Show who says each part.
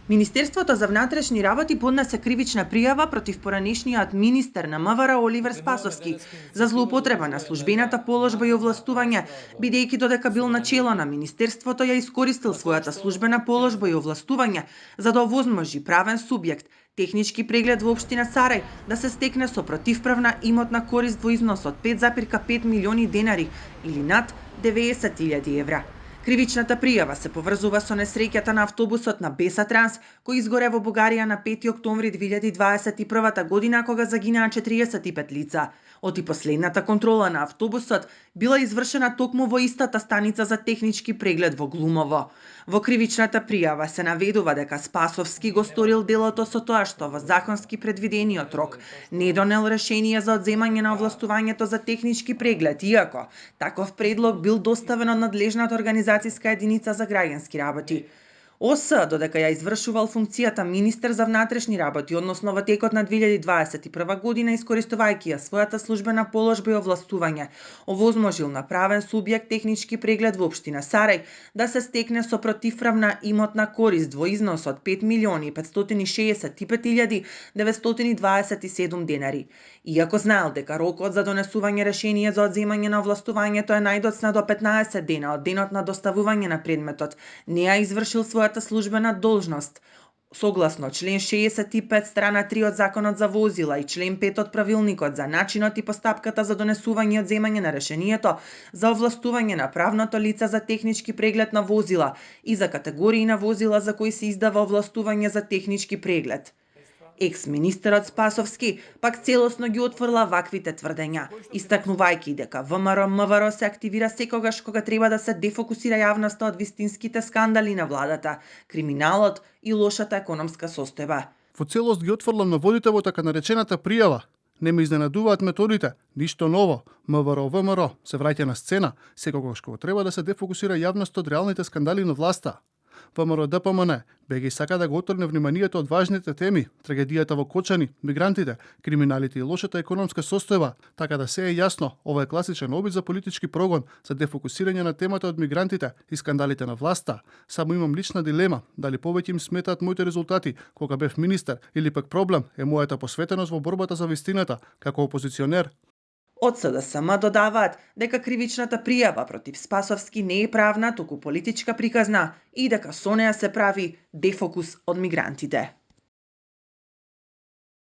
Speaker 1: Министерството за внатрешни работи поднесе кривична пријава против поранешниот министер на МВР Оливер Спасовски за злоупотреба на службената положба и овластување, бидејќи додека бил на чело на министерството ја искористил својата службена положба и овластување за да овозможи правен субјект технички преглед во општина Сарај да се стекне со противправна имотна корист во износ од 5,5 милиони денари или над 90.000 евра. Кривичната пријава се поврзува со несреќата на автобусот на Беса Транс, кој изгоре во Бугарија на 5 октомври 2021 година, кога загинаа 45 лица. Оти последната контрола на автобусот била извршена токму во истата станица за технички преглед во Глумово. Во кривичната пријава се наведува дека Спасовски го сторил делото со тоа што во законски предвидениот рок не донел решение за одземање на овластувањето за технички преглед, иако таков предлог бил доставен од надлежната организацијска единица за граѓански работи. ОС, додека ја извршувал функцијата министер за внатрешни работи, односно во текот на 2021 година, искористувајќи ја својата службена положба и овластување, овозможил на правен субјект технички преглед во општина Сарај да се стекне со противправна имотна корист во износ од 5.565.927 денари. Иако знаел дека рокот за донесување решение за одземање на овластувањето е најдоцна до 15 дена од денот на доставување на предметот, не ја извршил својата службена должност. Согласно член 65 страна 3 од Законот за возила и член 5 од Правилникот за начинот и постапката за донесување и одземање на решението за овластување на правното лице за технички преглед на возила и за категории на возила за кои се издава овластување за технички преглед. Екс-министерот Спасовски пак целосно ги отфрла ваквите тврдења, истакнувајќи дека ВМРО се активира секогаш кога треба да се дефокусира јавноста од вистинските скандали на владата, криминалот и лошата економска состојба.
Speaker 2: Во целост ги отфрлам наводите во така наречената пријава. Не ме изненадуваат методите, ништо ново. ВМРО се враќа на сцена, секогаш кога треба да се дефокусира јавноста од реалните скандали на власта. ВМРО-ДПМН беги сака да го отрне вниманието од важните теми, трагедијата во Кочани, мигрантите, криминалите и лошата економска состојба, така да се е јасно, ова е класичен обид за политички прогон, за дефокусирање на темата од мигрантите и скандалите на власта. Само имам лична дилема, дали повеќе им сметаат моите резултати кога бев министер или пак проблем е мојата посветеност во борбата за вистината како опозиционер.
Speaker 1: Од СДСМ додаваат дека кривичната пријава против Спасовски не е правна, туку политичка приказна и дека со неа се прави дефокус од мигрантите.